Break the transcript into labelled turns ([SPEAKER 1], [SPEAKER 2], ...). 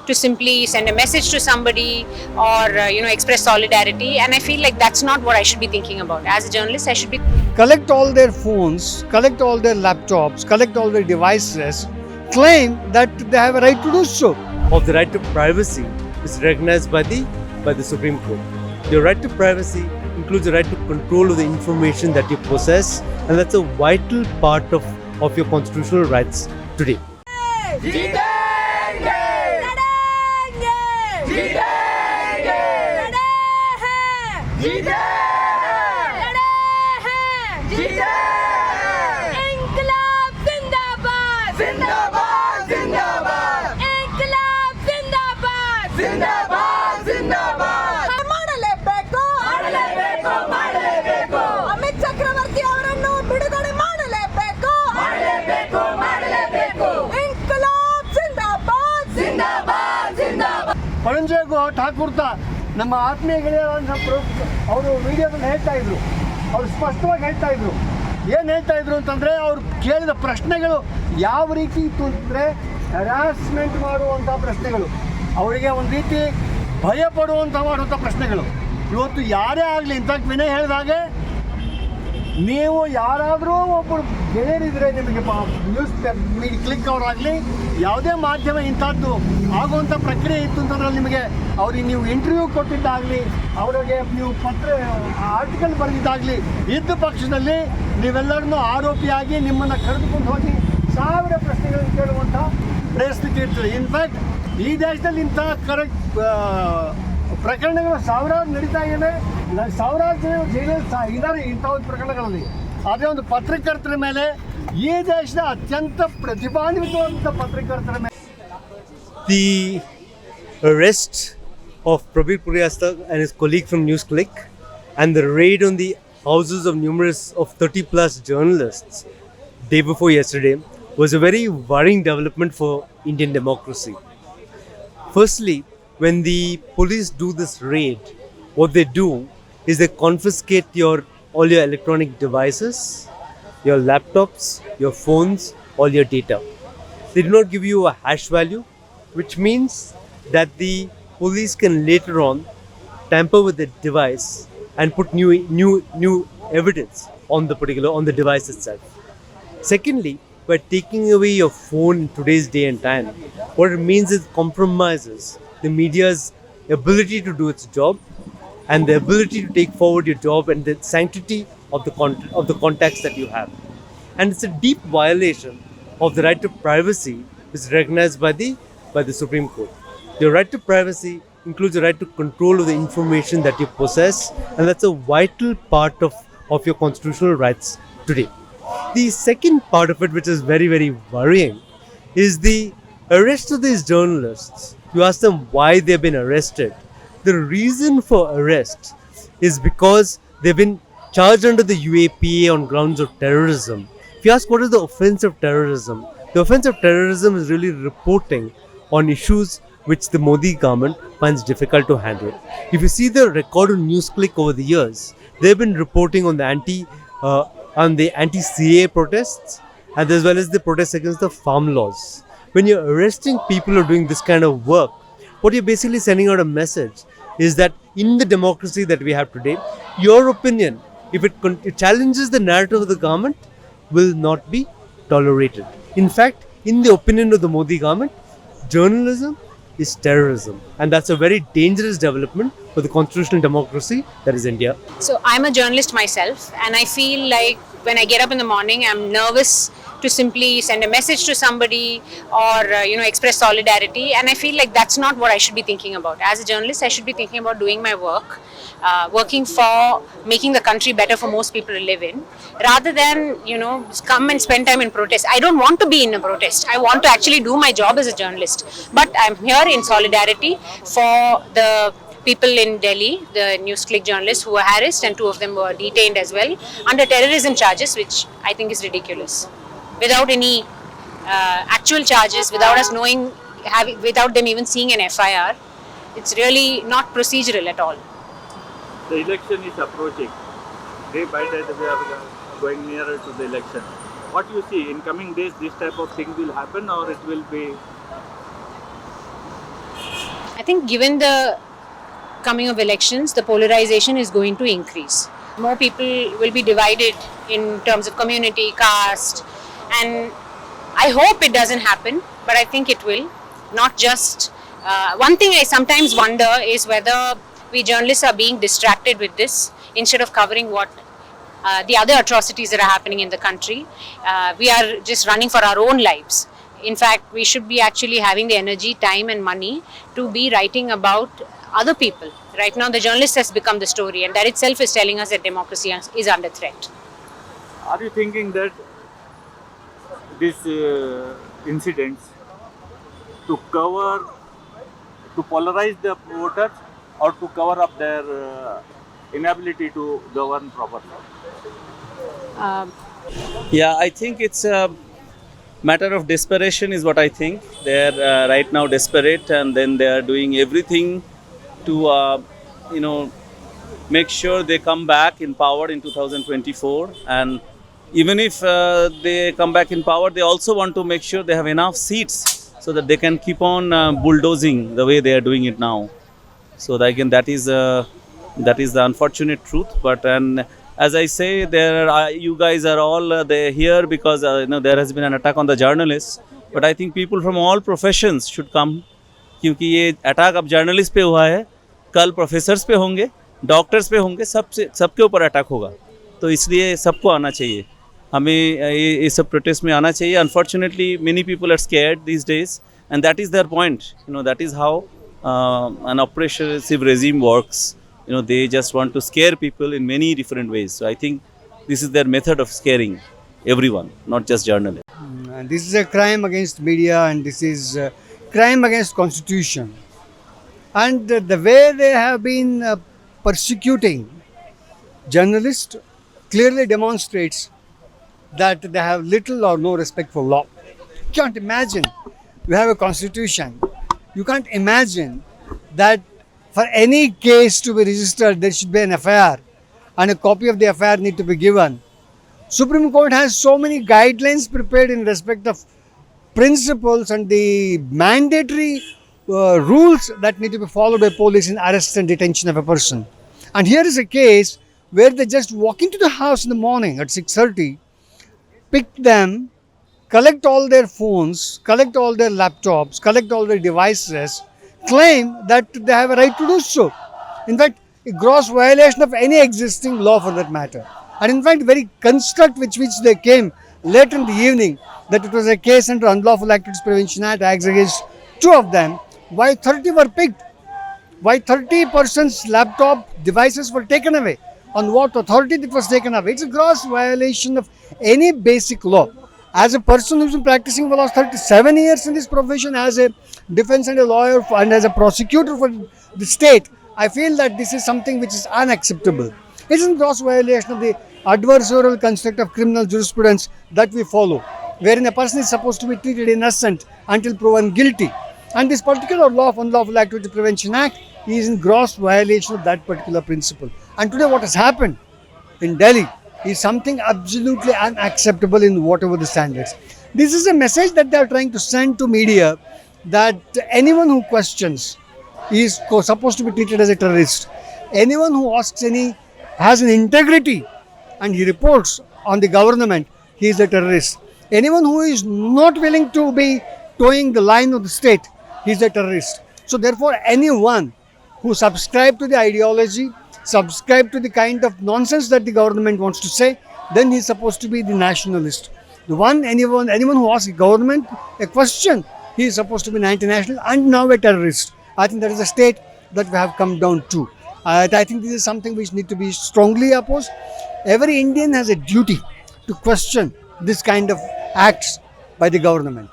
[SPEAKER 1] to simply send a message to somebody or express solidarity, and I feel like that's not what I should be thinking about. As a journalist, I should be
[SPEAKER 2] collect all their phones, collect all their laptops, collect all their devices, claim that they have a right to do so.
[SPEAKER 3] Of the right to privacy is recognized by the Supreme Court. Your right to privacy includes the right to control of the information that you possess, and that's a vital part of your constitutional rights today.
[SPEAKER 2] ಪರಂಜೇಗೋ ಠಾಕೂರ್ತ ನಮ್ಮ ಆತ್ಮೀಯ ಗೆಳೆಯರ ಅವರು ವಿಡಿಯೋದಲ್ಲಿ ಹೇಳ್ತಾ ಇದ್ರು. ಅವರು ಸ್ಪಷ್ಟವಾಗಿ ಹೇಳ್ತಾ ಇದ್ರು. ಏನು ಹೇಳ್ತಾ ಇದ್ರು ಅಂತಂದರೆ, ಅವ್ರು ಕೇಳಿದ ಪ್ರಶ್ನೆಗಳು ಯಾವ ರೀತಿ ಇತ್ತು ಅಂತಂದರೆ ಹ್ಯಾರಾಸ್ಮೆಂಟ್ ಮಾಡುವಂಥ ಪ್ರಶ್ನೆಗಳು, ಅವರಿಗೆ ಒಂದು ರೀತಿ ಭಯ ಮಾಡುವಂಥ ಪ್ರಶ್ನೆಗಳು. ಇವತ್ತು ಯಾರೇ ಆಗಲಿ, ಇಂಥಕ್ಕೆ ವಿನಯ್ ಹೇಳಿದಾಗೆ, ನೀವು ಯಾರಾದರೂ ಒಬ್ಬರು ಗೆಳೆಯರಿದ್ರೆ ನಿಮಗೆ ನ್ಯೂಸ್ ಕ್ಲಿಕ್ ಅವರಾಗಲಿ, ಯಾವುದೇ ಮಾಧ್ಯಮ ಇಂಥದ್ದು ಆಗುವಂಥ ಪ್ರಕ್ರಿಯೆ ಇತ್ತು ಅಂತಂದ್ರೆ ನಿಮಗೆ ಅವ್ರಿಗೆ ನೀವು ಇಂಟರ್ವ್ಯೂ ಕೊಟ್ಟಿದ್ದಾಗಲಿ, ಅವರಿಗೆ ನೀವು ಆರ್ಟಿಕಲ್ ಬರೆದಿದ್ದಾಗಲಿ ಇದ್ದ ಪಕ್ಷದಲ್ಲಿ ನೀವೆಲ್ಲರನ್ನೂ ಆರೋಪಿಯಾಗಿ ನಿಮ್ಮನ್ನು ಕರೆದುಕೊಂಡು ಹೋಗಿ 1000 ಪ್ರಶ್ನೆಗಳನ್ನು ಕೇಳುವಂಥ ಪರಿಸ್ಥಿತಿ ಇರ್ತದೆ. ಇನ್ಫ್ಯಾಕ್ಟ್ ಈ ದೇಶದಲ್ಲಿ ಇಂಥ ಪ್ರಕರಣಗಳು ಸಾವಿರಾರು ನಡೀತಾ ಇವೆ. ಸಾವಿರಾರು ಜನ ಜೈಲಲ್ಲಿ ಇದ್ದಾರೆ ಇಂಥ ಒಂದು ಪ್ರಕರಣಗಳಲ್ಲಿ. ಆದರೆ ಒಂದು ಪತ್ರಕರ್ತರ ಮೇಲೆ, ಈ ದೇಶದ ಅತ್ಯಂತ ಪ್ರತಿಭಾನ್ವಿತವಾದಂಥ ಪತ್ರಕರ್ತರ ಮೇಲೆ
[SPEAKER 3] The arrest of Prabir Puryasta and his colleague from NewsClick and the raid on the houses of numerous of 30 plus journalists day before yesterday was a very worrying development for Indian democracy. Firstly, when the police do this raid, what they do is they confiscate all your electronic devices, your laptops, your phones, all your data. They do not give you a hash value, which means that the police can later on tamper with the device and put new evidence on the device itself. Secondly, by taking away your phone in today's day and time, what it means is compromises the media's ability to do its job and the ability to take forward your job and the sanctity of the contacts that you have. And it's a deep violation of the right to privacy, which is recognized by the Supreme Court. Your right to privacy includes the right to control of the information that you possess, and that's a vital part of your constitutional rights today. The second part of it, which is very, very worrying, is the arrest of these journalists. You ask them why they've been arrested. The reason for arrest is because they've been charged under the UAPA on grounds of terrorism. If you ask what is the offense of terrorism, the offense of terrorism is really reporting on issues which the Modi government finds difficult to handle. If you see the record on NewsClick over the years, they've been reporting on the anti-CA protests and as well as the protests against the farm laws. When you're arresting people who are doing this kind of work, what you're basically sending out a message is that in the democracy that we have today, your opinion, if it challenges the narrative of the government, will not be tolerated. In fact, in the opinion of the Modi government, journalism is terrorism, and that's a very dangerous development for the constitutional democracy that is India.
[SPEAKER 1] So I'm a journalist myself, and I feel like when I get up in the morning, I'm nervous to simply send a message to somebody or express solidarity, and I feel like that's not what I should be thinking about. As a journalist, I should be thinking about doing my work, working for making the country better for most people to live in, rather than come and spend time in protest. I don't want to be in a protest. I want to actually do my job as a journalist, but I'm here in solidarity for the people in Delhi, the NewsClick journalists who were harassed, and 2 of them were detained as well under terrorism charges, which I think is ridiculous. Without any actual charges, without us knowing, without them even seeing an FIR, it's really not procedural at all.
[SPEAKER 4] The election is approaching. Day by day we are going nearer to the election. What do you see in coming days? This type of thing will happen, or it will be
[SPEAKER 1] think given the coming of elections, the polarization is going to increase. More people will be divided in terms of community, caste, and I hope it doesn't happen, but I think it will. Not just one thing I sometimes wonder is whether we journalists are being distracted with this instead of covering what the other atrocities that are happening in the country. We are just running for our own lives. In fact, we should be actually having the energy, time and money to be writing about other people. Right now, the journalist has become the story, and that itself is telling us that democracy is under threat.
[SPEAKER 4] Are you thinking that these incidents to polarize the voters or to cover up their inability to govern properly?
[SPEAKER 5] Yeah, I think it's a matter of desperation is what I think. They're right now desperate, and then they are doing everything to make sure they come back in power in 2024. And even if they come back in power, they also want to make sure they have enough seats so that they can keep on bulldozing the way they are doing it now. So again, that is the unfortunate truth. But and as I say, you guys are all they're here because there has been an attack on the journalists. But I think people from all professions should come, क्योंकि ये attack अब journalist पे हुआ है, कल professors पे होंगे, doctors पे होंगे, सबके ऊपर अटैक होगा. तो इसलिए सबको आना चाहिए, हमें ये सब प्रोटेस्ट में आना चाहिए. Unfortunately, many people are scared these days, and that is their point. That is how an oppressive regime works. They just want to scare people in many different ways. So I think this is their method of scaring everyone, not just journalists.
[SPEAKER 2] And this is a crime against media, and this is a crime against constitution. And the way they have been persecuting journalists clearly demonstrates that they have little or no respect for law. You can't imagine you have a constitution. You can't imagine that for any case to be registered, there should be an FIR, and a copy of the FIR need to be given. Supreme Court has so many guidelines prepared in respect of principles and the mandatory rules that need to be followed by police in arrest and detention of a person. And here is a case where they just walk into the house in the morning at 6:30, pick them, collect all their phones, collect all their laptops, collect all their devices, claim that they have a right to do so. In fact, a gross violation of any existing law for that matter. And in fact, very construct which they came late in the evening, that it was a case under Unlawful Activities Prevention Act, acts against 2 of them. Why 30 were picked? Why 30 persons' laptop devices were taken away? On what authority it was taken away? It's a gross violation of any basic law. As a person who's been practicing for the last 37 years in this profession, as a defense and a lawyer and as a prosecutor for the state, I feel that this is something which is unacceptable. It's a gross violation of the adversarial construct of criminal jurisprudence that we follow, wherein a person is supposed to be treated innocent until proven guilty. And this particular law of Unlawful Activity Prevention Act is in gross violation of that particular principle. And today what has happened in Delhi is something absolutely unacceptable in whatever the standards. This is a message that they are trying to send to media, that anyone who questions is supposed to be treated as a terrorist. Anyone who has an integrity and he reports on the government, he is a terrorist. Anyone who is not willing to be towing the line of the state, he is a terrorist. So therefore, anyone who subscribes to the ideology, subscribe to the kind of nonsense that the government wants to say, then he is supposed to be the nationalist. Anyone who asks the government a question, he is supposed to be an anti-national and now a terrorist. I think that is a state that we have come down to. I think this is something which needs to be strongly opposed. Every Indian has a duty to question this kind of acts by the government.